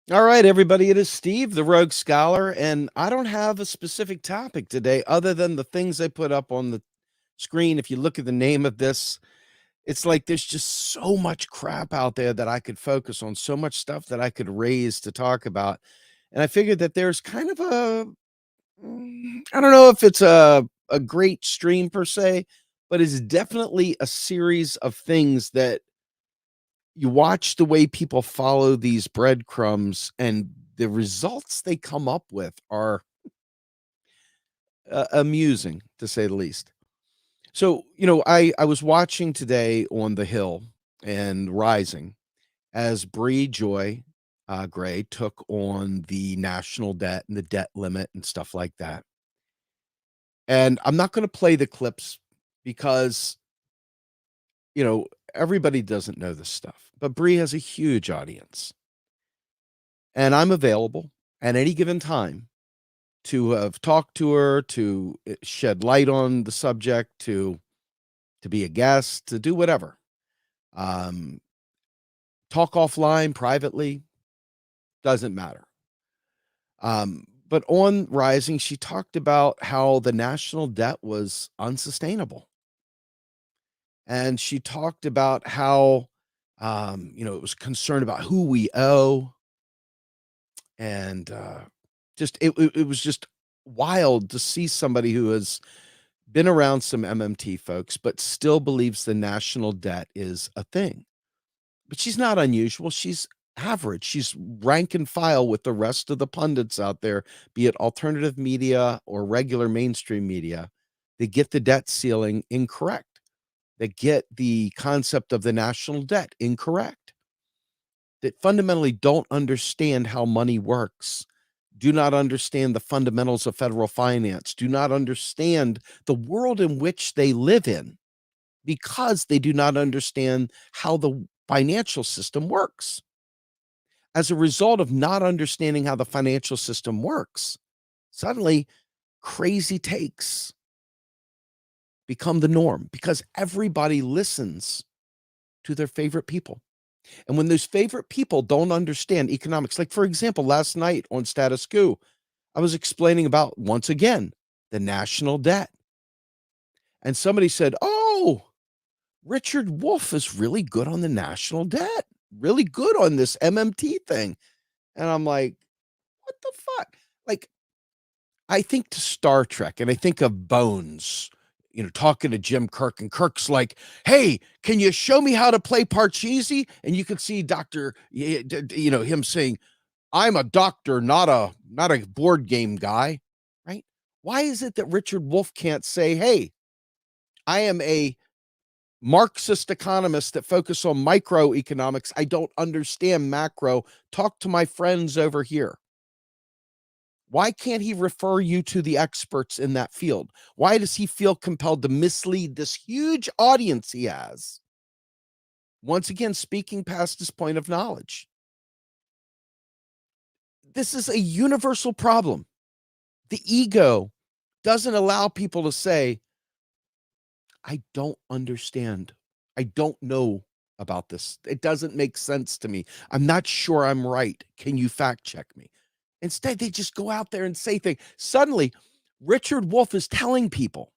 All right, everybody, it is Steve, the Rogue Scholar, and I don't have a specific topic today other than the things I put up on the screen. If you look at the name of this, it's like there's just so much crap out there that I could focus on, so much stuff that I could raise to talk about. And I figured that there's kind of I don't know if it's a great stream per se, but it's definitely a series of things that you watch the way people follow these breadcrumbs and the results they come up with are amusing to say the least. So, I was watching today on the Hill and Rising as Bree Joy Gray took on the national debt and the debt limit and stuff like that. And I'm not going to play the clips because, you know, everybody doesn't know this stuff, but Bree has a huge audience. And I'm available at any given time to have talked to her, to shed light on the subject, to be a guest, to do whatever. Um, Talk offline, privately, doesn't matter. But on Rising, she talked about how the national debt was unsustainable. And she talked about how, it was concerned about who we owe. And it was just wild to see somebody who has been around some MMT folks, but still believes the national debt is a thing. But she's not unusual. She's average. She's rank and file with the rest of the pundits out there, be it alternative media or regular mainstream media. They get the debt ceiling incorrect. They get the concept of the national debt incorrect. That fundamentally don't understand how money works, do not understand the fundamentals of federal finance, do not understand the world in which they live in because they do not understand how the financial system works. As a result of not understanding how the financial system works, suddenly crazy takes become the norm because everybody listens to their favorite people. And when those favorite people don't understand economics, like for example, last night on Status Quo, I was explaining about once again the national debt. And somebody said, "Oh, Richard Wolff is really good on the national debt, really good on this MMT thing." And I'm like, what the fuck? Like, I think to Star Trek and I think of Bones, talking to Jim Kirk, and Kirk's like, "Hey, can you show me how to play Parcheesi?" And you can see him saying, "I'm a doctor, not a board game guy," right? Why is it that Richard Wolff can't say, "Hey, I am a Marxist economist that focus on microeconomics. I don't understand macro. Talk to my friends over here." Why can't he refer you to the experts in that field? Why does he feel compelled to mislead this huge audience he has? Once again, speaking past his point of knowledge. This is a universal problem. The ego doesn't allow people to say, "I don't understand. I don't know about this. It doesn't make sense to me. I'm not sure I'm right. Can you fact check me?" Instead, they just go out there and say things. Suddenly, Richard Wolff is telling people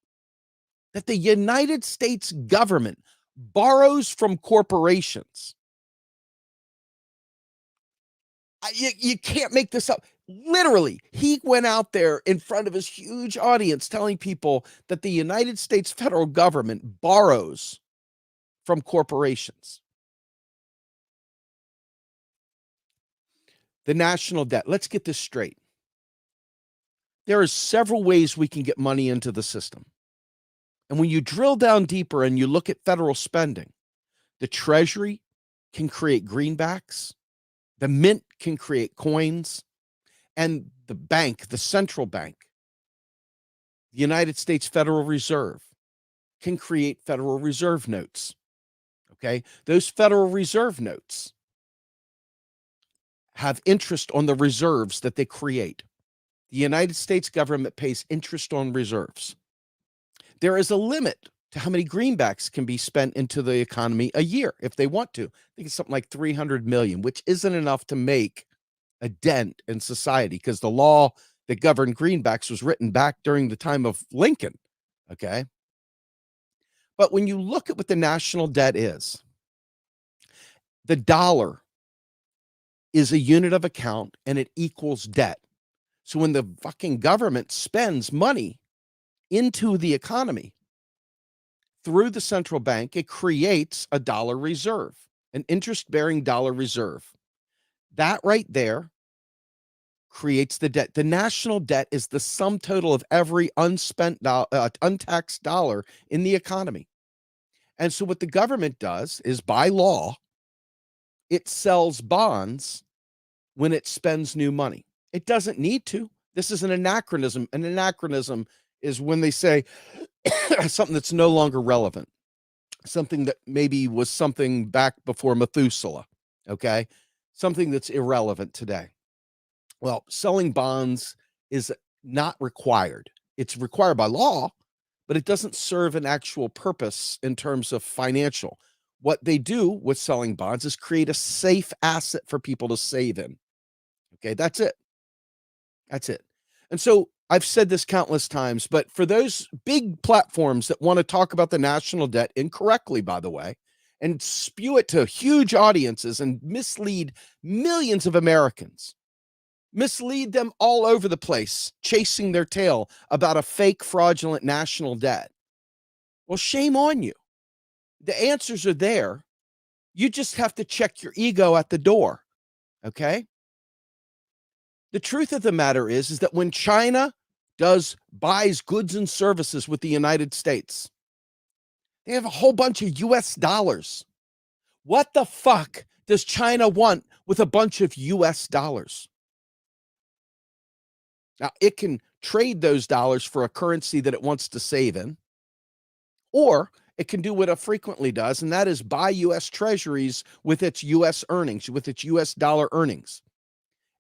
that the United States government borrows from corporations. You can't make this up. Literally, he went out there in front of his huge audience telling people that the United States federal government borrows from corporations. The national debt. Let's get this straight. There are several ways we can get money into the system. And when you drill down deeper and you look at federal spending, the Treasury can create greenbacks, the mint can create coins, and the bank, the central bank, the United States Federal Reserve, can create Federal Reserve notes. Okay. Those Federal Reserve notes have interest on the reserves that they create. The United States government pays interest on reserves. There is a limit to how many greenbacks can be spent into the economy a year if they want to. I think it's something like 300 million, which isn't enough to make a dent in society because the law that governed greenbacks was written back during the time of Lincoln. Okay. But when you look at what the national debt is, the dollar is a unit of account and it equals debt. So when the fucking government spends money into the economy through the central bank, it creates a dollar reserve, an interest-bearing dollar reserve. That right there creates the debt. The national debt is the sum total of every untaxed dollar in the economy. And so what the government does is, by law, it sells bonds when it spends new money. It doesn't need to. This is an anachronism. An anachronism is when they say something that's no longer relevant, something that maybe was something back before Methuselah, okay? Something that's irrelevant today. Well, selling bonds is not required. It's required by law, but it doesn't serve an actual purpose in terms of financial. What they do with selling bonds is create a safe asset for people to save in. Okay, that's it. That's it. And so I've said this countless times, but for those big platforms that want to talk about the national debt incorrectly, by the way, and spew it to huge audiences and mislead millions of Americans, mislead them all over the place, chasing their tail about a fake, fraudulent national debt. Well, shame on you. The answers are there. You just have to check your ego at the door. Okay. The truth of the matter is that when China buys goods and services with the United States, they have a whole bunch of US dollars. What the fuck does China want with a bunch of US dollars? Now, it can trade those dollars for a currency that it wants to save in, or it can do what it frequently does, and that is buy US treasuries with its US earnings, with its US dollar earnings.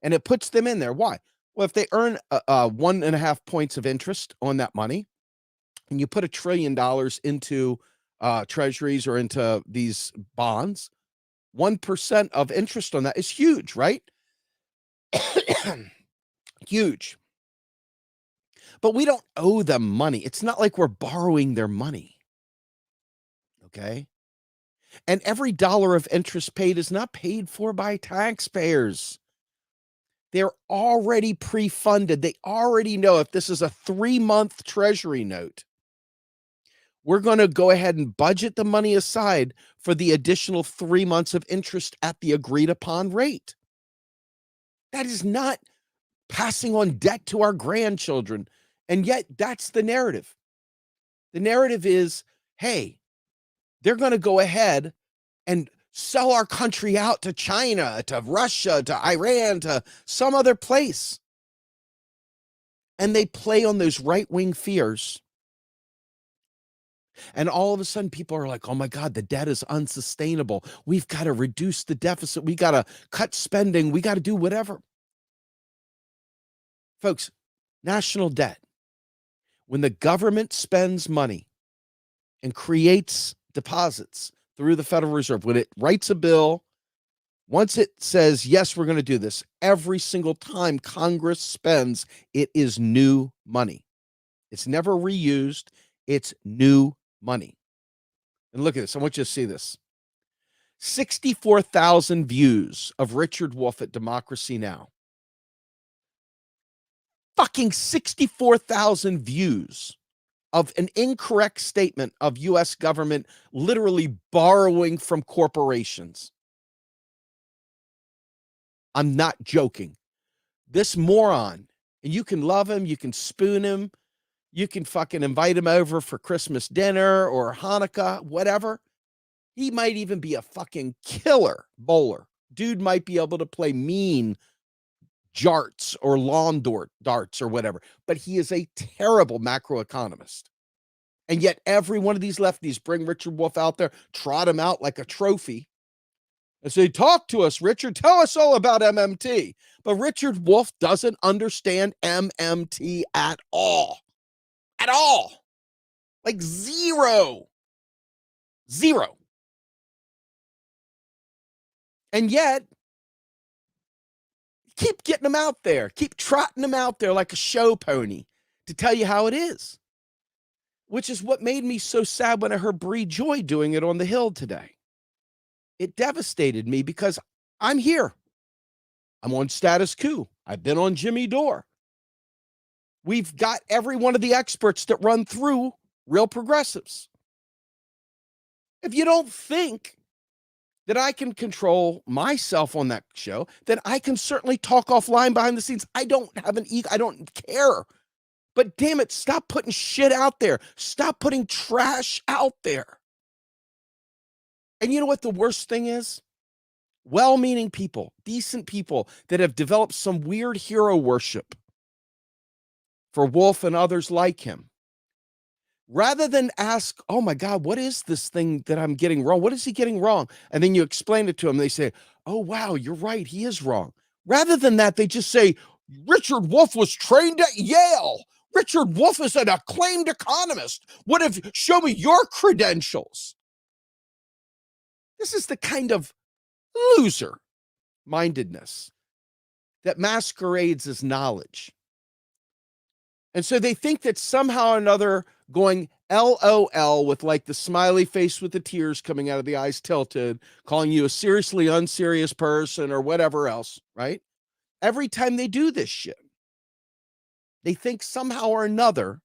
And it puts them in there. Why? Well, if they earn 1.5 points of interest on that money, and you put $1 trillion into treasuries or into these bonds, 1% of interest on that is huge, right? Huge. But we don't owe them money. It's not like we're borrowing their money. Okay. And every dollar of interest paid is not paid for by taxpayers. They're already pre-funded. They already know if this is a 3-month treasury note, we're going to go ahead and budget the money aside for the additional 3 months of interest at the agreed upon rate. That is not passing on debt to our grandchildren. And yet that's the narrative. The narrative is, hey, they're going to go ahead and sell our country out to China, to Russia, to Iran, to some other place. And they play on those right-wing fears. And all of a sudden, people are like, oh my God, the debt is unsustainable. We've got to reduce the deficit. We got to cut spending. We got to do whatever. Folks, national debt. When the government spends money and creates deposits through the Federal Reserve, when it writes a bill, once it says, yes, we're going to do this, every single time Congress spends, it is new money. It's never reused. It's new money. And look at this. I want you to see this. 64,000 views of Richard Wolff at Democracy Now! Fucking 64,000 views of an incorrect statement of U.S. government literally borrowing from corporations. I'm not joking. This moron, and you can love him, you can spoon him, you can fucking invite him over for Christmas dinner or Hanukkah, whatever. He might even be a fucking killer bowler. Dude might be able to play mean jarts or lawn darts or whatever, but he is a terrible macroeconomist. And yet every one of these lefties bring Richard Wolff out there, trot him out like a trophy, and say, talk to us, Richard. Tell us all about MMT. But Richard Wolff doesn't understand MMT at all. At all. Like zero. Zero. And yet, keep getting them out there, keep trotting them out there like a show pony to tell you how it is, which is what made me so sad when I heard Bree Joy doing it on the Hill today. It devastated me because I'm here. I'm on Status Quo. I've been on Jimmy Dore. We've got every one of the experts that run through Real Progressives. If you don't think that I can control myself on that show, then I can certainly talk offline behind the scenes. I don't have an ego. I don't care. But damn it, stop putting shit out there. Stop putting trash out there. And you know what the worst thing is? Well-meaning people, decent people that have developed some weird hero worship for Wolf and others like him. Rather than ask, oh my God, what is this thing that I'm getting wrong? What is he getting wrong? And then you explain it to them. They say, oh, wow, you're right. He is wrong. Rather than that, they just say, Richard Wolff was trained at Yale. Richard Wolff is an acclaimed economist. Show me your credentials. This is the kind of loser mindedness that masquerades as knowledge. And so they think that somehow or another going LOL with like the smiley face with the tears coming out of the eyes tilted, calling you a seriously unserious person or whatever else, right? Every time they do this shit, they think somehow or another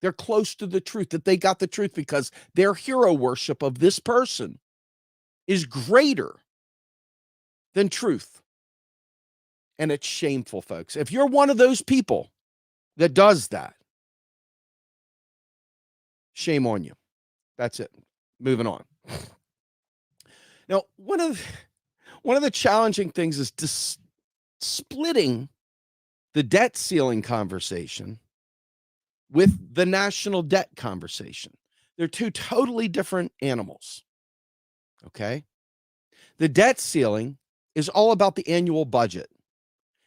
they're close to the truth, that they got the truth because their hero worship of this person is greater than truth. And it's shameful, folks. If you're one of those people that does that, shame on you. That's it. Moving on. Now, one of the challenging things is splitting the debt ceiling conversation with the national debt conversation. They're two totally different animals. Okay? The debt ceiling is all about the annual budget.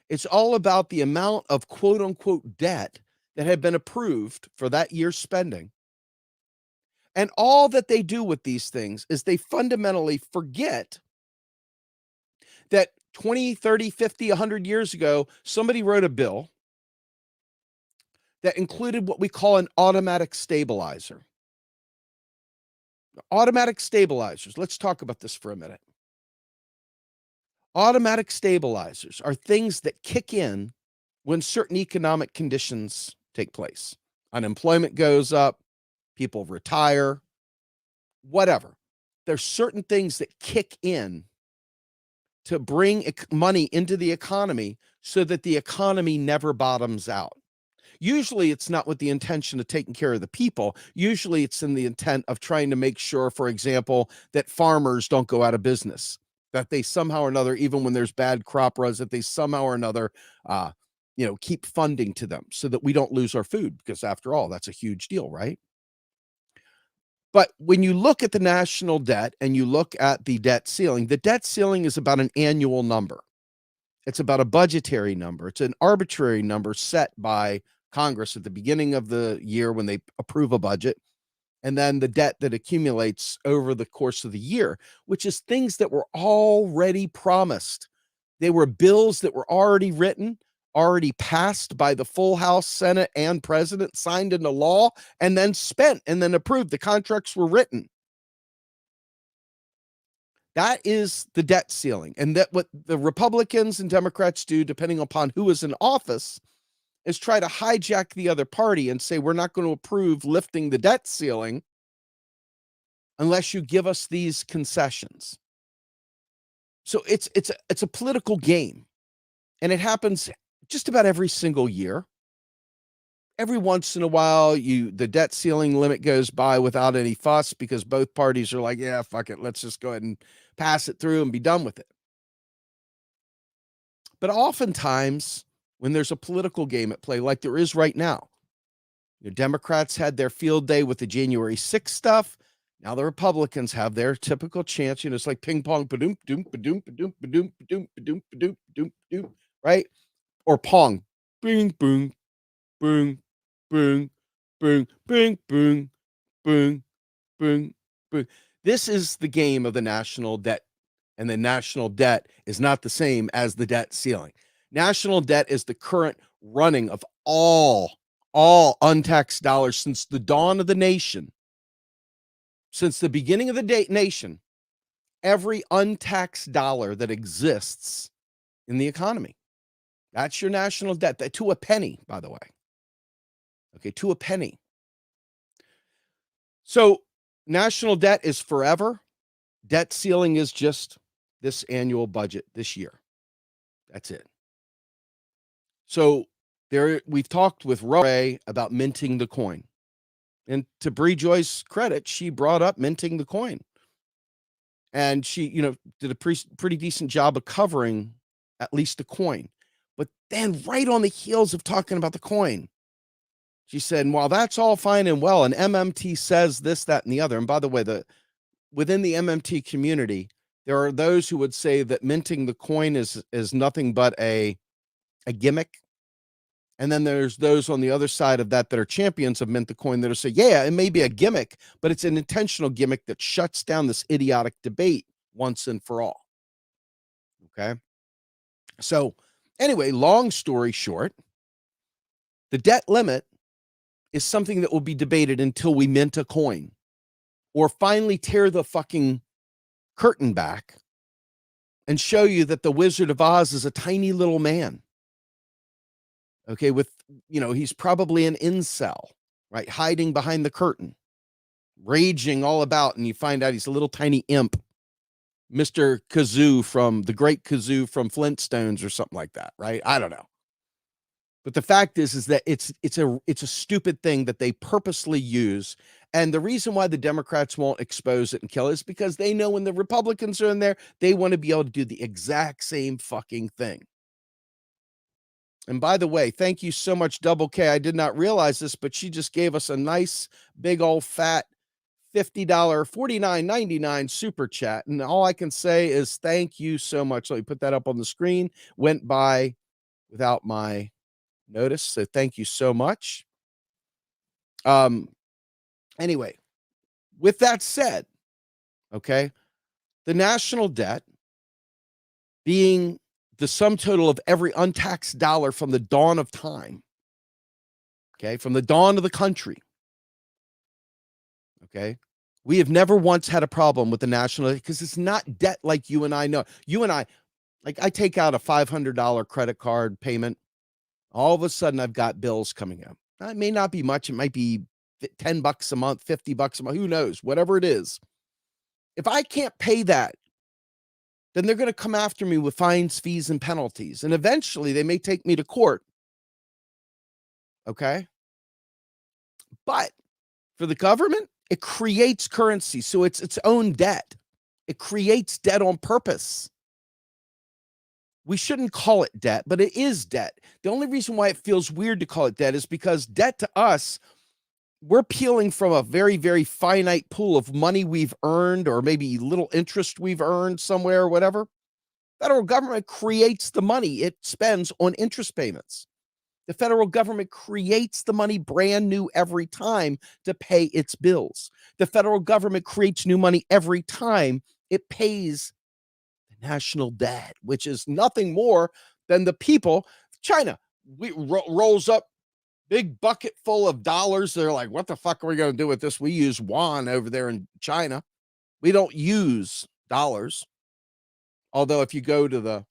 It's all about the amount of quote unquote debt that had been approved for that year's spending. And all that they do with these things is they fundamentally forget that 20, 30, 50, 100 years ago, somebody wrote a bill that included what we call an automatic stabilizer. Automatic stabilizers. Let's talk about this for a minute. Automatic stabilizers are things that kick in when certain economic conditions take place. Unemployment goes up, people retire, whatever. There's certain things that kick in to bring money into the economy so that the economy never bottoms out. Usually it's not with the intention of taking care of the people. Usually it's in the intent of trying to make sure, for example, that farmers don't go out of business, that they somehow or another, even when there's bad crop runs, that they somehow or another, keep funding to them so that we don't lose our food, because after all, that's a huge deal, right? But when you look at the national debt and you look at the debt ceiling is about an annual number. It's about a budgetary number. It's an arbitrary number set by Congress at the beginning of the year when they approve a budget, and then the debt that accumulates over the course of the year, which is things that were already promised. They were bills that were already written, already passed by the full House, Senate, and President, signed into law, and then spent and then approved. The contracts were written. That is the debt ceiling. And that what the Republicans and Democrats do, depending upon who is in office, is try to hijack the other party and say, we're not going to approve lifting the debt ceiling unless you give us these concessions. So it's a political game, and it happens just about every single year. Every once in a while, the debt ceiling limit goes by without any fuss because both parties are like, yeah, fuck it, let's just go ahead and pass it through and be done with it. But oftentimes, when there's a political game at play, like there is right now, the Democrats had their field day with the January 6th stuff. Now the Republicans have their typical chance. It's like ping pong, ba-doom, ba-doom, ba-doom, ba-doom, ba-doom, ba-doom, ba-doom, ba-doom, ba-doom, ba-doom, right? Or pong, bing, boom, boom, boom, boom, bing, boom, boom, boom, boom. This is the game of the national debt, and the national debt is not the same as the debt ceiling. National debt is the current running of all untaxed dollars since the dawn of the nation. Since the beginning of the nation, every untaxed dollar that exists in the economy. That's your national debt, that to a penny, by the way. Okay, to a penny. So national debt is forever. Debt ceiling is just this annual budget this year. That's it. So there, we've talked with Ray about minting the coin. And to Bree Joy's credit, she brought up minting the coin. And she, did a pretty decent job of covering at least the coin. But then right on the heels of talking about the coin, she said, while that's all fine and well, and MMT says this, that, and the other. And by the way, within the MMT community, there are those who would say that minting the coin is nothing but a gimmick. And then there's those on the other side of that are champions of mint the coin that are say, yeah, it may be a gimmick, but it's an intentional gimmick that shuts down this idiotic debate once and for all. Okay. So anyway, long story short, the debt limit is something that will be debated until we mint a coin or finally tear the fucking curtain back and show you that the Wizard of Oz is a tiny little man. Okay, with, he's probably an incel, right? Hiding behind the curtain, raging all about, and you find out he's a little tiny imp, Mr. Kazoo from the Great Kazoo from Flintstones or something like that, right? I don't know. But the fact is that it's a stupid thing that they purposely use. And the reason why the Democrats won't expose it and kill it is because they know when the Republicans are in there, they want to be able to do the exact same fucking thing. And by the way, thank you so much, Double K. I did not realize this, but she just gave us a nice, big old fat $50, $49.99 super chat. And all I can say is thank you so much. Let me put that up on the screen. Went by without my notice. So thank you so much. Anyway, with that said, okay, the national debt being the sum total of every untaxed dollar from the dawn of time, okay, from the dawn of the country, okay, we have never once had a problem with the national debt because it's not debt like you and I know. You and I, like I take out a $500 credit card payment. All of a sudden, I've got bills coming up. It may not be much. It might be $10 a month, $50 a month. Who knows? Whatever it is. If I can't pay that, then they're going to come after me with fines, fees, and penalties. And eventually they may take me to court. Okay. But for the government, it creates currency. So it's its own debt. It creates debt on purpose. We shouldn't call it debt, but it is debt. The only reason why it feels weird to call it debt is because debt to us, we're peeling from a very, very finite pool of money we've earned or maybe little interest we've earned somewhere or whatever. Federal government creates the money it spends on interest payments. The federal government creates the money brand new every time to pay its bills. The federal government creates new money every time it pays the national debt, which is nothing more than the people. China rolls up big bucket full of dollars. They're like, what the fuck are we going to do with this? We use yuan over there in China. We don't use dollars. Although if you go to the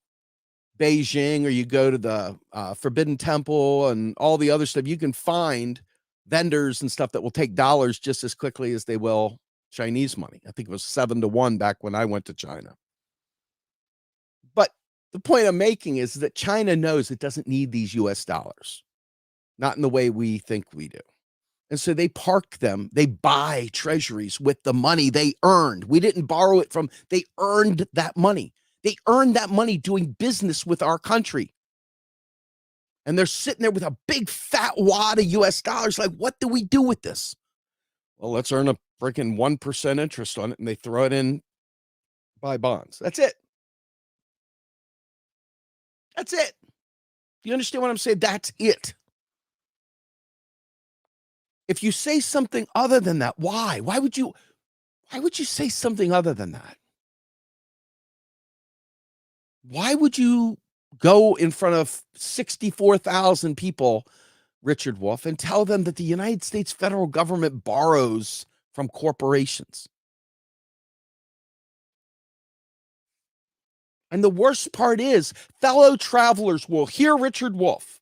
Beijing or you go to the Forbidden Temple and all the other stuff, you can find vendors and stuff that will take dollars just as quickly as they will Chinese money. I think it was 7-1 back when I went to China. But the point I'm making is that China knows it doesn't need these US dollars, not in the way we think we do. And so they park them, they buy treasuries with the money they earned. We didn't borrow it from, they earned that money. They earned that money doing business with our country. And they're sitting there with a big fat wad of US dollars. Like, what do we do with this? Well, let's earn a freaking 1% interest on it. And they throw it in, buy bonds. That's it. That's it. Do you understand what I'm saying? That's it. If you say something other than that, why? Why would you say something other than that? Why would you Go in front of 64,000 people, Richard Wolff, and tell them that the United States federal government borrows from corporations. And the worst part is, fellow travelers will hear Richard Wolff,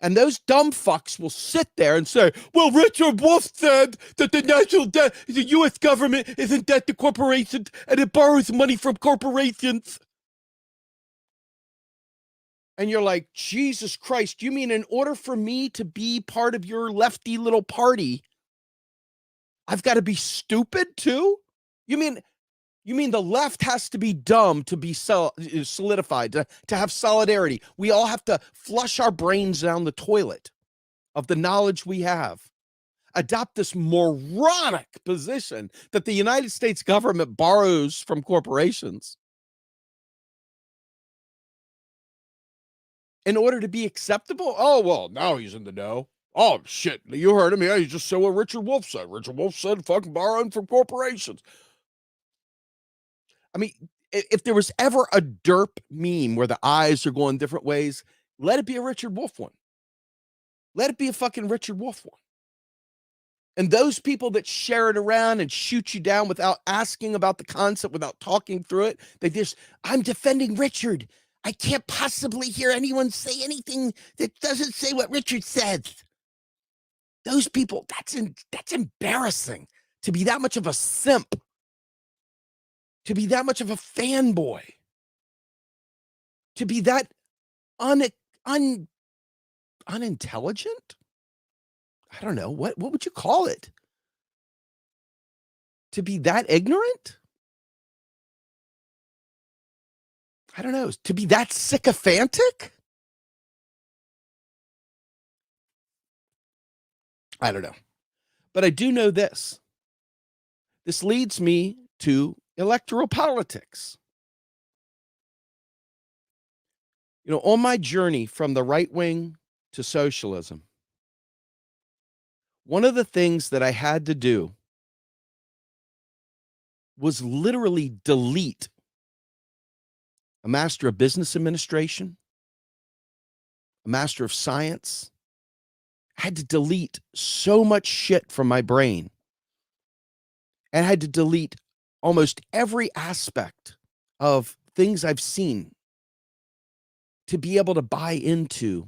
and those dumb fucks will sit there and say, well, Richard Wolff said that the national debt, the U.S. government is in debt to corporations and it borrows money from corporations. And you're like, Jesus Christ, you mean in order for me to be part of your lefty little party, I've got to be stupid too? You mean the left has to be dumb to be solidified, to have solidarity? We all have to flush our brains down the toilet of the knowledge we have, adopt this moronic position that the United States government borrows from corporations in order to be acceptable. Oh, well, now he's in the know. Oh, shit, you heard him. Yeah, he just said what Richard Wolff said. Richard Wolff said fucking borrowing from corporations. I mean, if there was ever a derp meme where the eyes are going different ways, let it be a Richard Wolff one. Let it be a fucking Richard Wolff one. And those people that share it around and shoot you down without asking about the concept, without talking through it, they just, I'm defending Richard. I can't possibly hear anyone say anything that doesn't say what Richard says. Those people, that's embarrassing to be that much of a simp, to be that much of a fanboy, to be that unintelligent. I don't know. What would you call it? To be that ignorant? I don't know. To be that sycophantic? I don't know. But I do know this. This leads me to electoral politics. You know, on my journey from the right wing to socialism, one of the things that I had to do was literally delete a Master of Business Administration, a Master of Science. I had to delete so much shit from my brain. And I had to delete almost every aspect of things I've seen to be able to buy into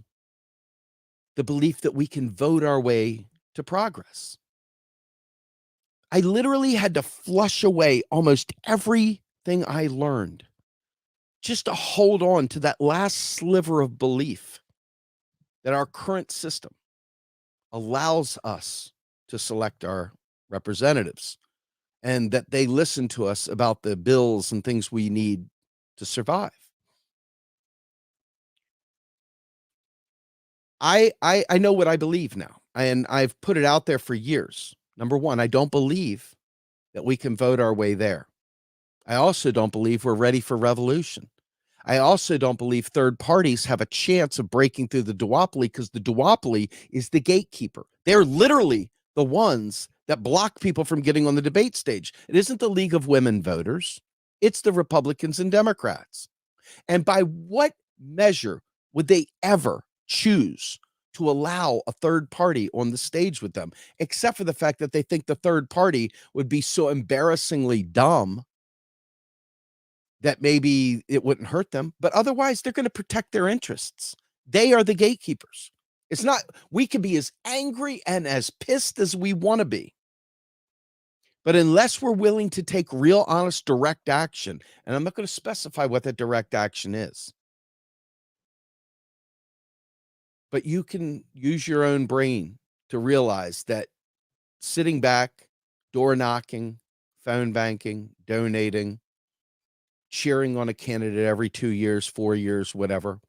the belief that we can vote our way to progress. I literally had to flush away almost everything I learned just to hold on to that last sliver of belief that our current system allows us to select our representatives and that they listen to us about the bills and things we need to survive. I know what I believe now, and I've put it out there for years. Number one, I don't believe that we can vote our way there. I also don't believe we're ready for revolution. I also don't believe third parties have a chance of breaking through the duopoly because the duopoly is the gatekeeper. They're literally the ones that block people from getting on the debate stage. It isn't the League of Women Voters. It's the Republicans and Democrats. And by what measure would they ever choose to allow a third party on the stage with them, except for the fact that they think the third party would be so embarrassingly dumb that maybe it wouldn't hurt them, but otherwise they're going to protect their interests. They are the gatekeepers. It's not, we can be as angry and as pissed as we want to be. But unless we're willing to take real, honest, direct action, and I'm not going to specify what that direct action is, but you can use your own brain to realize that sitting back, door knocking, phone banking, donating, cheering on a candidate every 2 years, 4 years, whatever,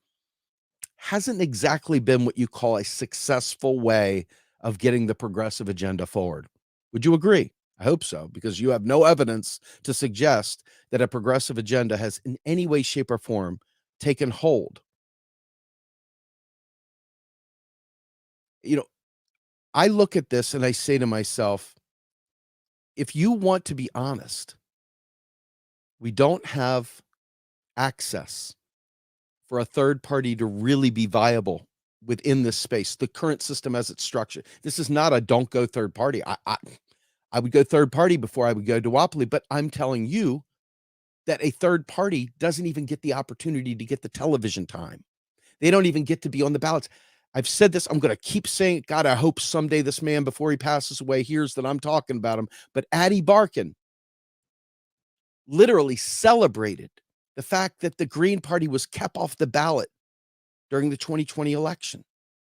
hasn't exactly been what you call a successful way of getting the progressive agenda forward. Would you agree? I hope so, because you have no evidence to suggest that a progressive agenda has in any way, shape, or form taken hold. You know, I look at this and I say to myself, if you want to be honest, we don't have access for a third party to really be viable within this space, the current system as it's structured. This is not a don't go third party. I would go third party before I would go duopoly, but I'm telling you that a third party doesn't even get the opportunity to get the television time. They don't even get to be on the ballots. I've said this. I'm going to keep saying it. God, I hope someday this man, before he passes away, hears that I'm talking about him. But Addie Barkin literally celebrated the fact that the Green Party was kept off the ballot during the 2020 election.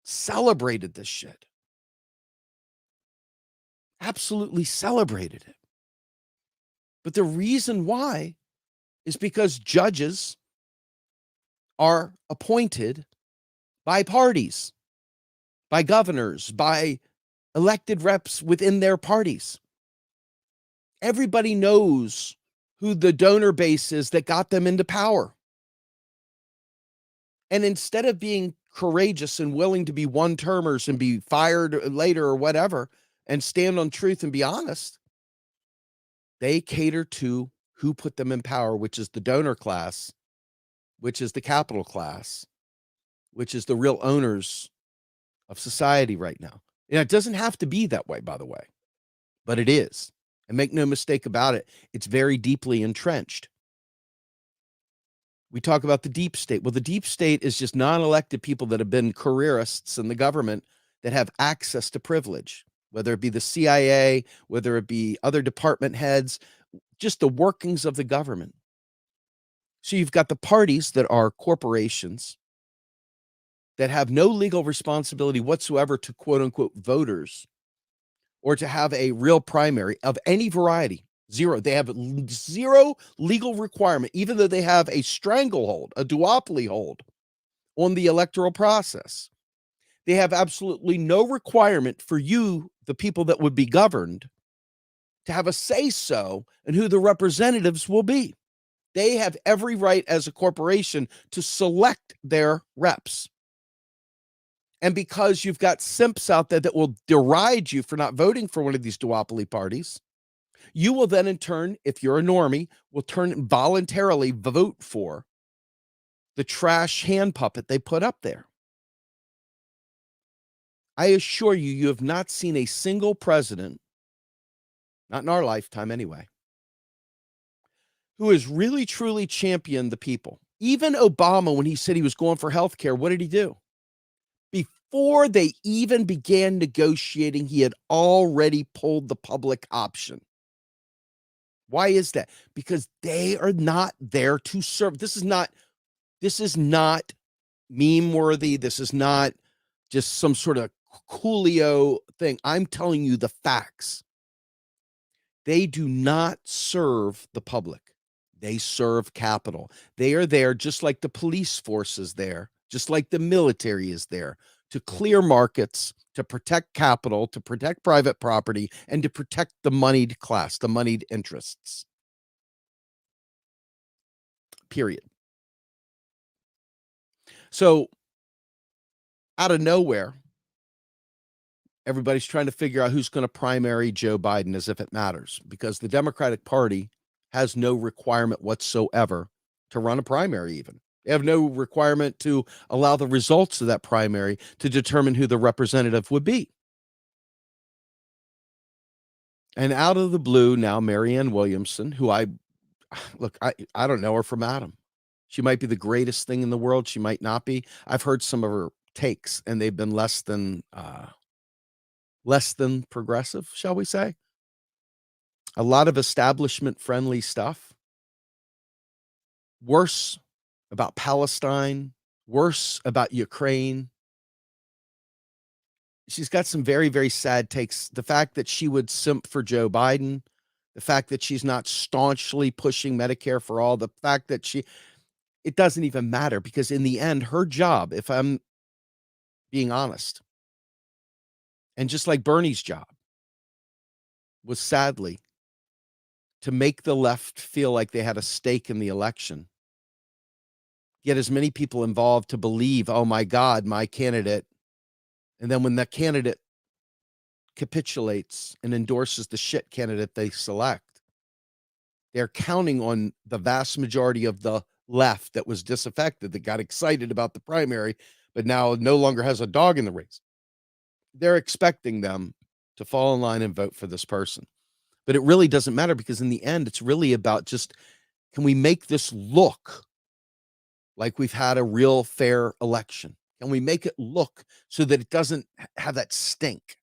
Celebrated this shit. Absolutely celebrated it. But the reason why is because judges are appointed by parties, by governors, by elected reps within their parties. Everybody knows who the donor base is that got them into power. And instead of being courageous and willing to be one-termers and be fired later or whatever and stand on truth and be honest, they cater to who put them in power, which is the donor class, which is the capital class, which is the real owners of society right now. And it doesn't have to be that way, by the way, but it is. And make no mistake about it, it's very deeply entrenched. We talk about the deep state. Well, the deep state is just non-elected people that have been careerists in the government that have access to privilege, whether it be the CIA, whether it be other department heads, just the workings of the government. So you've got the parties that are corporations that have no legal responsibility whatsoever to quote unquote voters or to have a real primary of any variety. Zero. They have zero legal requirement, even though they have a stranglehold, a duopoly hold on the electoral process. They have absolutely no requirement for you, the people that would be governed, to have a say-so in who the representatives will be. They have every right as a corporation to select their reps. And because you've got simps out there that will deride you for not voting for one of these duopoly parties, you will then in turn, if you're a normie, will turn voluntarily vote for the trash hand puppet they put up there. I assure you, you have not seen a single president, not in our lifetime anyway, who has really truly championed the people. Even Obama, when he said he was going for health care, what did he do? Before they even began negotiating, he had already pulled the public option. Why is that? Because they are not there to serve. This is not meme worthy. This is not just some sort of Coolio thing. I'm telling you the facts. They do not serve the public. They serve capital. They are there just like the police force is there, just like the military is there, to clear markets, to protect capital, to protect private property, and to protect the moneyed class, the moneyed interests. Period. So, out of nowhere, everybody's trying to figure out who's going to primary Joe Biden as if it matters, because the Democratic Party has no requirement whatsoever to run a primary even. They have no requirement to allow the results of that primary to determine who the representative would be. And out of the blue, now Marianne Williamson, who I don't know her from Adam. She might be the greatest thing in the world. She might not be. I've heard some of her takes, and they've been less than progressive, shall we say. A lot of establishment-friendly stuff. Worse about Palestine, worse about Ukraine. She's got some very, very sad takes. The fact that she would simp for Joe Biden, the fact that she's not staunchly pushing Medicare for all, the fact that it doesn't even matter, because in the end, her job, if I'm being honest, and just like Bernie's job, was sadly to make the left feel like they had a stake in the election. Get as many people involved to believe, oh my God, my candidate. And then when that candidate capitulates and endorses the shit candidate they select, they're counting on the vast majority of the left that was disaffected, that got excited about the primary, but now no longer has a dog in the race. They're expecting them to fall in line and vote for this person. But it really doesn't matter, because in the end, it's really about just, can we make this look like we've had a real fair election? Can we make it look so that it doesn't have that stink?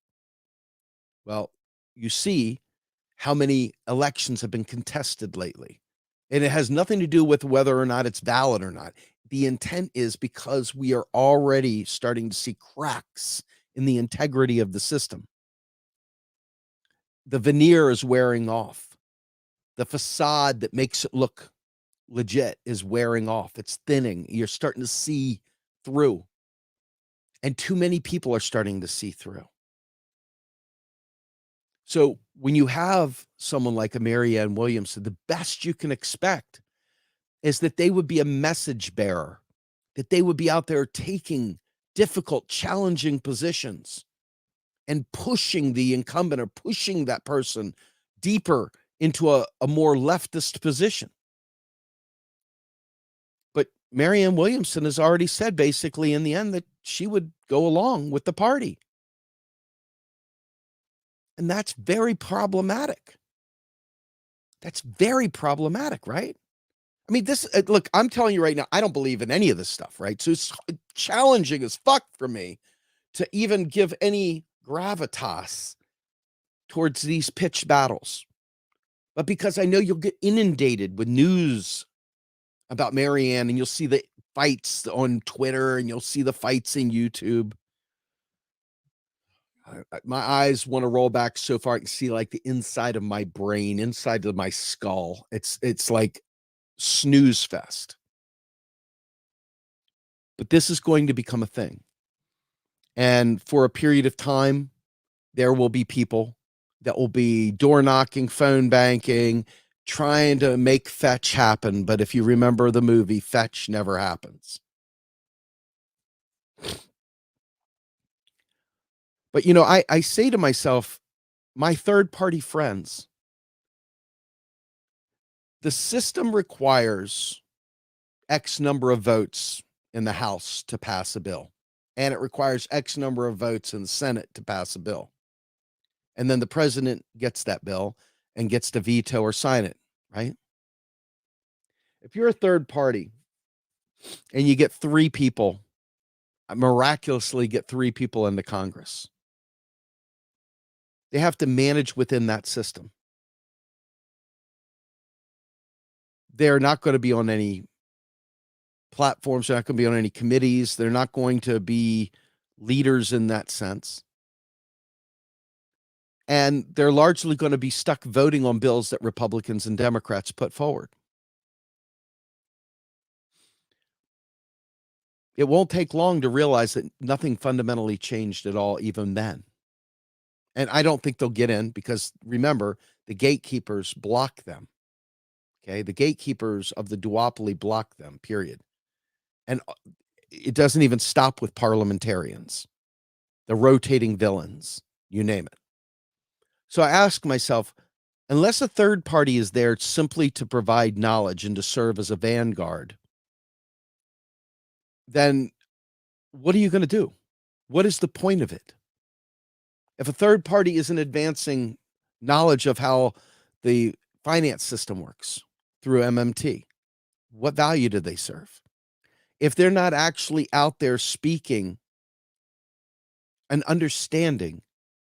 Well, you see how many elections have been contested lately. And it has nothing to do with whether or not it's valid or not. The intent is because we are already starting to see cracks in the integrity of the system. The veneer is wearing off. The facade that makes it look legit is wearing off. It's thinning. You're starting to see through. And too many people are starting to see through. So when you have someone like a Marianne Williamson, the best you can expect is that they would be a message bearer, that they would be out there taking difficult, challenging positions and pushing the incumbent, or pushing that person deeper into a more leftist position. But Marianne Williamson has already said, basically, in the end, that she would go along with the party. And that's very problematic. That's very problematic, right? I mean, this, look, I'm telling you right now, I don't believe in any of this stuff, right? So it's challenging as fuck for me to even give any gravitas towards these pitched battles. But because I know you'll get inundated with news about Marianne, and you'll see the fights on Twitter, and you'll see the fights in YouTube. My eyes want to roll back so far I can see like the inside of my brain, inside of my skull. It's like snooze fest. But this is going to become a thing. And for a period of time, there will be people that will be door knocking, phone banking, trying to make fetch happen. But if you remember the movie, fetch never happens. But, I say to myself, my third party friends, the system requires X number of votes in the House to pass a bill, and it requires X number of votes in the Senate to pass a bill. And then the president gets that bill and gets to veto or sign it, right? If you're a third party and you get three people, miraculously get three people into Congress, they have to manage within that system. They're not going to be on any platforms. They're not going to be on any committees. They're not going to be leaders in that sense. And they're largely going to be stuck voting on bills that Republicans and Democrats put forward. It won't take long to realize that nothing fundamentally changed at all, even then. And I don't think they'll get in, because remember, the gatekeepers block them. Okay. The gatekeepers of the duopoly block them, period. And it doesn't even stop with parliamentarians, the rotating villains, you name it. So I ask myself, unless a third party is there simply to provide knowledge and to serve as a vanguard, then what are you going to do? What is the point of it? If a third party isn't advancing knowledge of how the finance system works through MMT, what value do they serve? If they're not actually out there speaking an understanding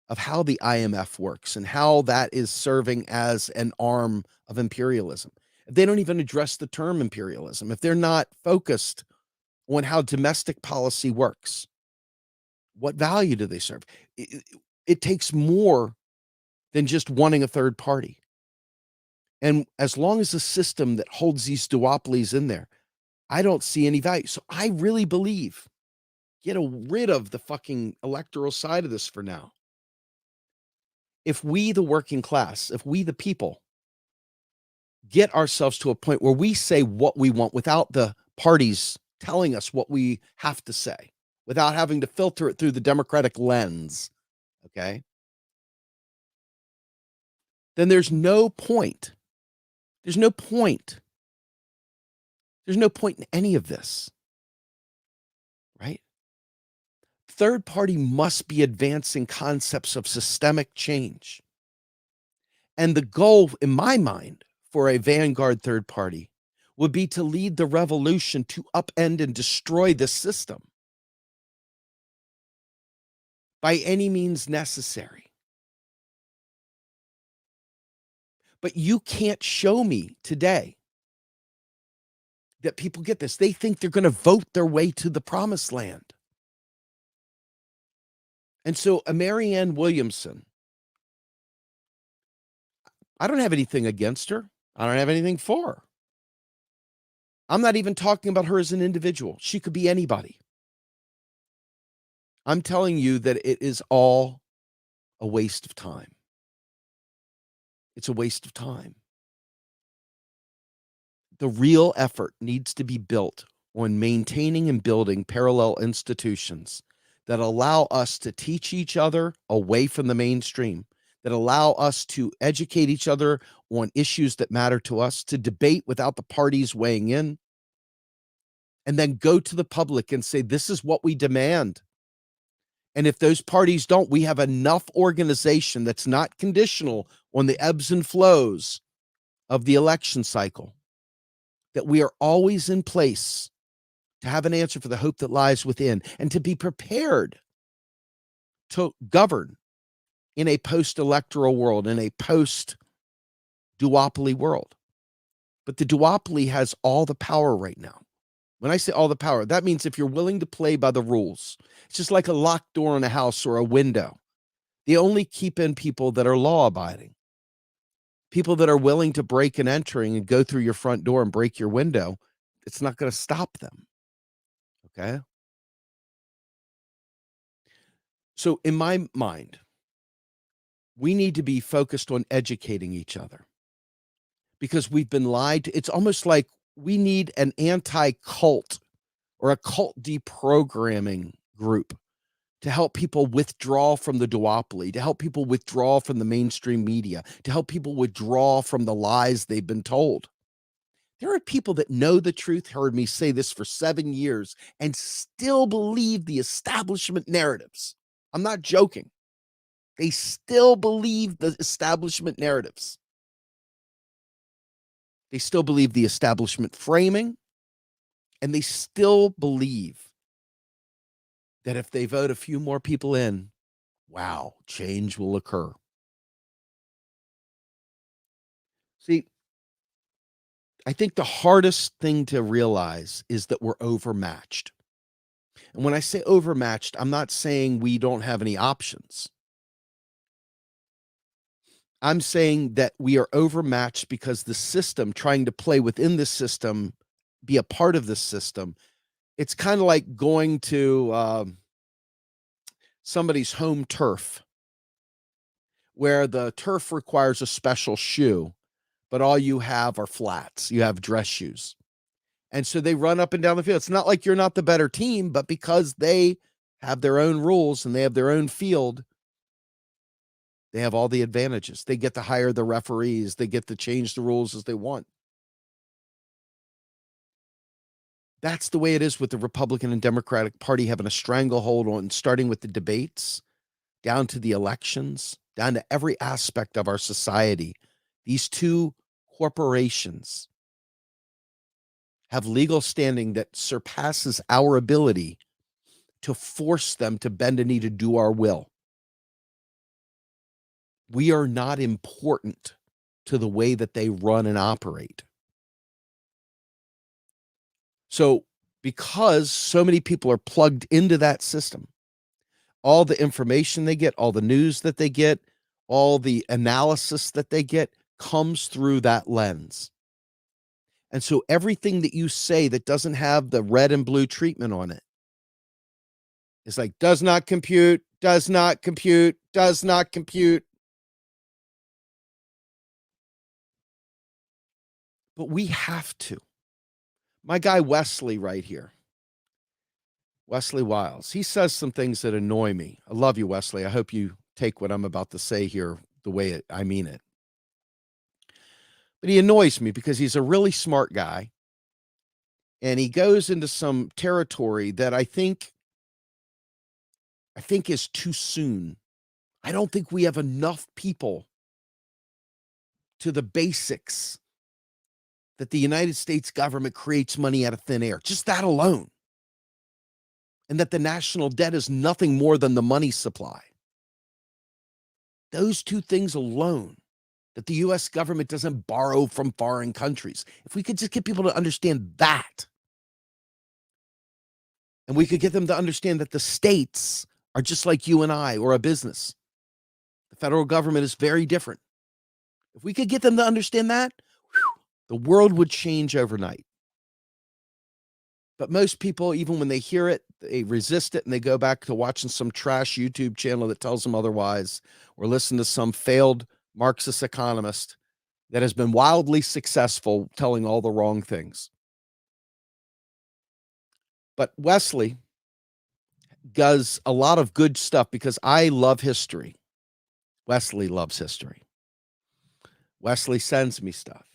of how the IMF works and how that is serving as an arm of imperialism, if they don't even address the term imperialism, if they're not focused on how domestic policy works, what value do they serve? It takes more than just wanting a third party. And as long as the system that holds these duopolies in there, I don't see any value. So I really believe, get rid of the fucking electoral side of this for now. If we, the working class, if we, the people, get ourselves to a point where we say what we want without the parties telling us what we have to say, without having to filter it through the democratic lens, okay, then there's no point. There's no point There's no point in any of this, right? Third party must be advancing concepts of systemic change. And the goal, in my mind, for a vanguard third party would be to lead the revolution to upend and destroy the system by any means necessary. But you can't show me today that people get this. They think they're going to vote their way to the promised land. And so a Marianne Williamson, I don't have anything against her. I don't have anything for her. I'm not even talking about her as an individual. She could be anybody. I'm telling you that it is all a waste of time. It's a waste of time. The real effort needs to be built on maintaining and building parallel institutions that allow us to teach each other away from the mainstream, that allow us to educate each other on issues that matter to us, to debate without the parties weighing in, and then go to the public and say, this is what we demand. And if those parties don't, we have enough organization that's not conditional on the ebbs and flows of the election cycle, that we are always in place to have an answer for the hope that lies within and to be prepared to govern in a post-electoral world, in a post-duopoly world. But the duopoly has all the power right now. When I say all the power, that means if you're willing to play by the rules, it's just like a locked door in a house or a window. They only keep in people that are law-abiding. People that are willing to break and entering and go through your front door and break your window, it's not going to stop them. Okay? So in my mind, we need to be focused on educating each other because we've been lied to. It's almost like we need an anti-cult or a cult deprogramming group to help people withdraw from the duopoly, to help people withdraw from the mainstream media, to help people withdraw from the lies they've been told. There are people that know the truth, heard me say this for 7 years, and still believe the establishment narratives. I'm not joking. They still believe the establishment narratives. They still believe the establishment framing, and they still believe that if they vote a few more people in, wow, change will occur. See, I think the hardest thing to realize is that we're overmatched. And when I say overmatched, I'm not saying we don't have any options. I'm saying that we are overmatched because the system, trying to play within the system, be a part of the system, it's kind of like going to somebody's home turf where the turf requires a special shoe, but all you have are flats. You have dress shoes. And so they run up and down the field. It's not like you're not the better team, but because they have their own rules and they have their own field, they have all the advantages. They get to hire the referees. They get to change the rules as they want. That's the way it is with the Republican and Democratic Party having a stranglehold on starting with the debates, down to the elections, down to every aspect of our society. These two corporations have legal standing that surpasses our ability to force them to bend a knee to do our will. We are not important to the way that they run and operate. So, because so many people are plugged into that system, all the information they get, all the news that they get, all the analysis that they get comes through that lens. And so everything that you say that doesn't have the red and blue treatment on it is like, does not compute, does not compute, does not compute. But we have to. My guy Wesley right here, Wesley Wiles, he says some things that annoy me. I love you, Wesley. I hope you take what I'm about to say here the way I mean it. But he annoys me because he's a really smart guy. and he goes into some territory that I think is too soon. I don't think we have enough people to the basics that the United States government creates money out of thin air. Just that alone. And that the national debt is nothing more than the money supply. Those two things alone, that the US government doesn't borrow from foreign countries. If we could just get people to understand that, and we could get them to understand that the states are just like you and I or a business. The federal government is very different. If we could get them to understand that, the world would change overnight. But most people, even when they hear it, they resist it and they go back to watching some trash YouTube channel that tells them otherwise, or listen to some failed Marxist economist that has been wildly successful telling all the wrong things. But Wesley does a lot of good stuff because I love history. Wesley loves history. Wesley sends me stuff.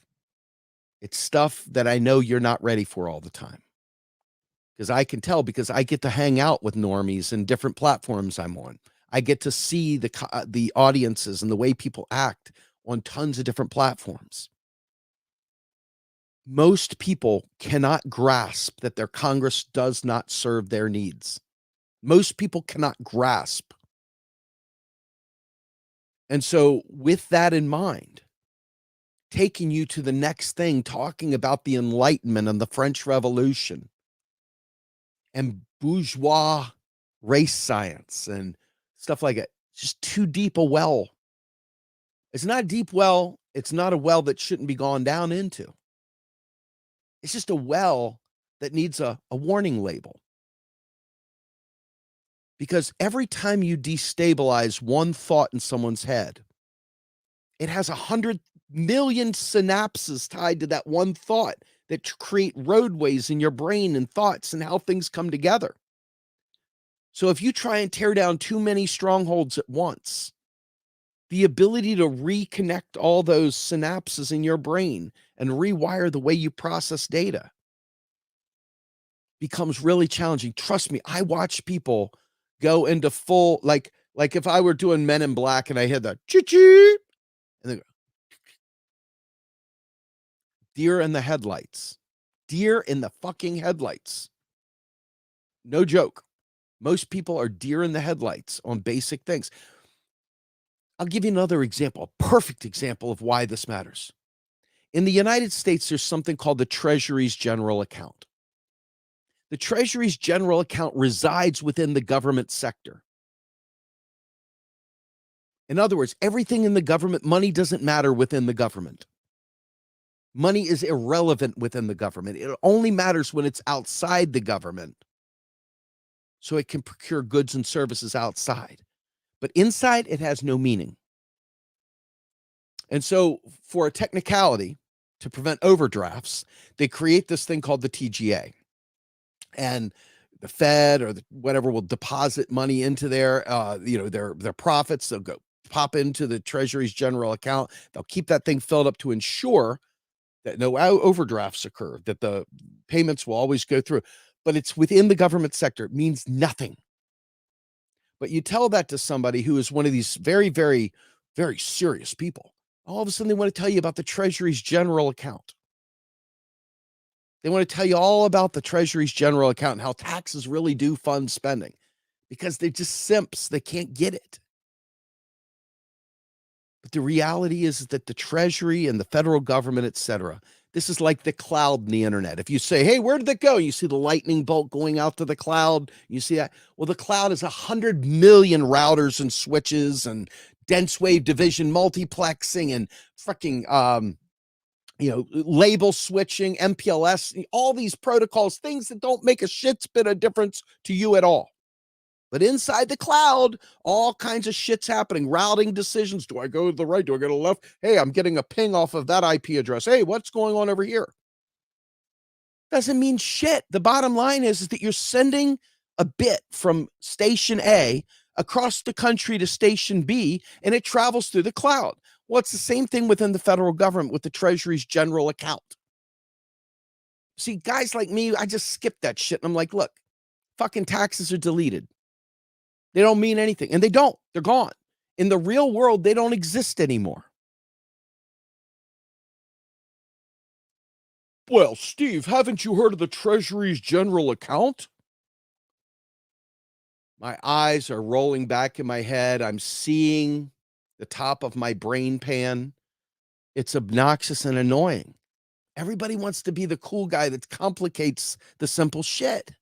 It's stuff that I know you're not ready for all the time. Because I can tell, because I get to hang out with normies and different platforms I'm on. I get to see the audiences and the way people act on tons of different platforms. Most people cannot grasp that their Congress does not serve their needs. Most people cannot grasp. And so with that in mind, taking you to the next thing, talking about the Enlightenment and the French Revolution and bourgeois race science and stuff like it, just too deep a well. It's not a deep well. It's not a well that shouldn't be gone down into. It's just a well that needs a warning label. Because every time you destabilize one thought in someone's head, it has 100 million synapses tied to that one thought that create roadways in your brain and thoughts and how things come together. So if you try and tear down too many strongholds at once, the ability to reconnect all those synapses in your brain and rewire the way you process data becomes really challenging. Trust me, I watch people go into full, like if I were doing Men in Black and I had the choo-choo, and they go, deer in the headlights. Deer in the fucking headlights. No joke. Most people are deer in the headlights on basic things. I'll give you another example, a perfect example of why this matters. In the United States, there's something called the Treasury's General Account. The Treasury's General Account resides within the government sector. In other words, everything in the government, money doesn't matter within the government. Money is irrelevant within the government. It only matters when it's outside the government, so it can procure goods and services outside. But inside, it has no meaning. And so for a technicality, to prevent overdrafts, they create this thing called the TGA. And the Fed or whatever will deposit money into their profits. They'll go pop into the Treasury's general account. They'll keep that thing filled up to ensure that no overdrafts occur, that the payments will always go through. But it's within the government sector. It means nothing. But you tell that to somebody who is one of these very, very, very serious people. All of a sudden, they want to tell you about the Treasury's general account. They want to tell you all about the Treasury's general account and how taxes really do fund spending, because they're just simps. They can't get it. But the reality is that the Treasury and the federal government, et cetera, this is like the cloud in the internet. If you say, hey, where did it go? You see the lightning bolt going out to the cloud. You see that? Well, the cloud is 100 million routers and switches and dense wave division multiplexing and freaking label switching, MPLS, all these protocols, things that don't make a shit's bit of difference to you at all. But inside the cloud, all kinds of shit's happening. Routing decisions. Do I go to the right? Do I go to the left? Hey, I'm getting a ping off of that IP address. Hey, what's going on over here? Doesn't mean shit. The bottom line is that you're sending a bit from station A across the country to station B, and it travels through the cloud. Well, it's the same thing within the federal government with the Treasury's general account. See, guys like me, I just skip that shit. And I'm like, look, fucking taxes are deleted. They don't mean anything. And they don't. They're gone. In the real world, they don't exist anymore. Well, Steve, haven't you heard of the Treasury's general account? My eyes are rolling back in my head. I'm seeing the top of my brain pan. It's obnoxious and annoying. Everybody wants to be the cool guy that complicates the simple shit.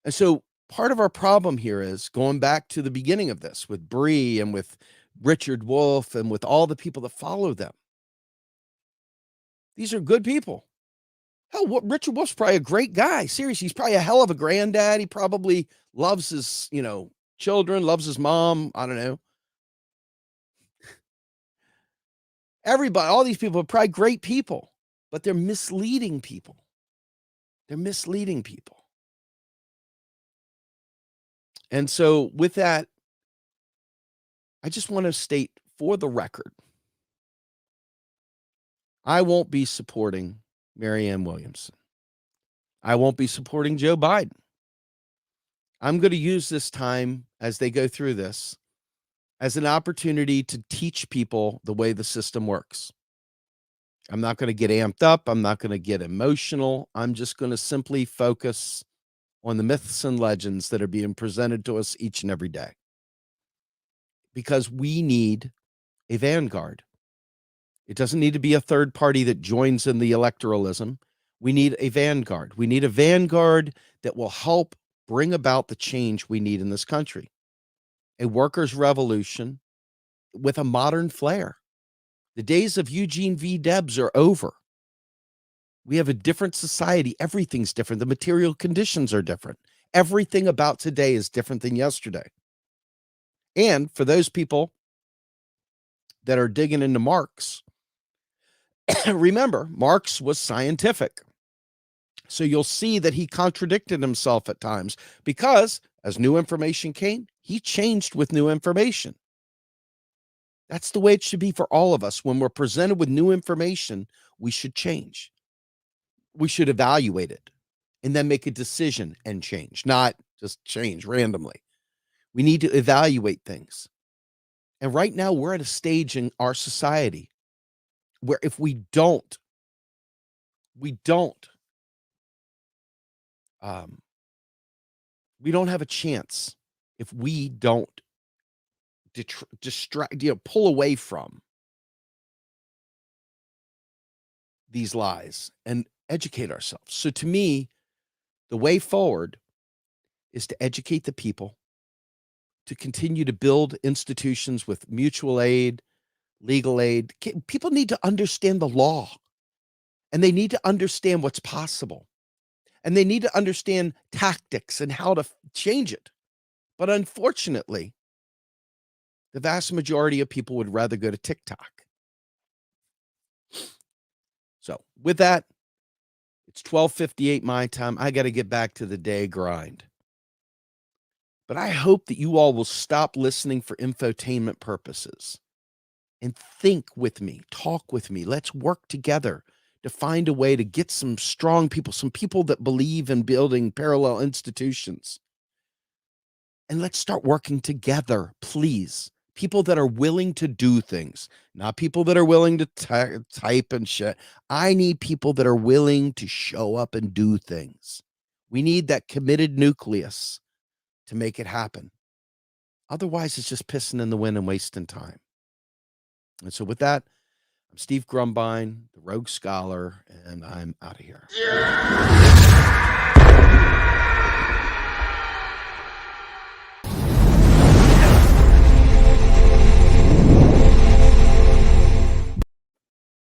And so part of our problem here is going back to the beginning of this with Bree and with Richard Wolff and with all the people that follow them. These are good people. Hell, Richard Wolff's probably a great guy. Seriously, he's probably a hell of a granddad. He probably loves his, children, loves his mom. I don't know. Everybody, all these people are probably great people, but they're misleading people. They're misleading people. And so with that, I just want to state for the record, I won't be supporting Marianne Williamson. I won't be supporting Joe Biden. I'm going to use this time as they go through this as an opportunity to teach people the way the system works. I'm not going to get amped up. I'm not going to get emotional. I'm just going to simply focus on the myths and legends that are being presented to us each and every day. Because we need a vanguard. It doesn't need to be a third party that joins in the electoralism. We need a vanguard. We need a vanguard that will help bring about the change we need in this country. A workers' revolution with a modern flair. The days of Eugene V. Debs are over. We have a different society. Everything's different. The material conditions are different. Everything about today is different than yesterday. And for those people that are digging into Marx, remember, Marx was scientific. So you'll see that he contradicted himself at times because as new information came, he changed with new information. That's the way it should be for all of us. When we're presented with new information, we should change. We should evaluate it and then make a decision and change, not just change randomly. We need to evaluate things. And right now we're at a stage in our society where if we don't have a chance if we don't distract, pull away from these lies and educate ourselves. So to me, the way forward is to educate the people, to continue to build institutions with mutual aid, legal aid. People need to understand the law, and they need to understand what's possible, and they need to understand tactics and how to change it. But unfortunately, the vast majority of people would rather go to TikTok. So with that, it's 12:58 my time. I got to get back to the day grind. But I hope that you all will stop listening for infotainment purposes and think with me, talk with me. Let's work together to find a way to get some strong people, some people that believe in building parallel institutions. And let's start working together, please. People that are willing to do things, not people that are willing to type and shit. I need people that are willing to show up and do things. We need that committed nucleus to make it happen. Otherwise, it's just pissing in the wind and wasting time. And so with that, I'm Steve Grumbine, the Rogue Scholar, and I'm out of here. Yeah.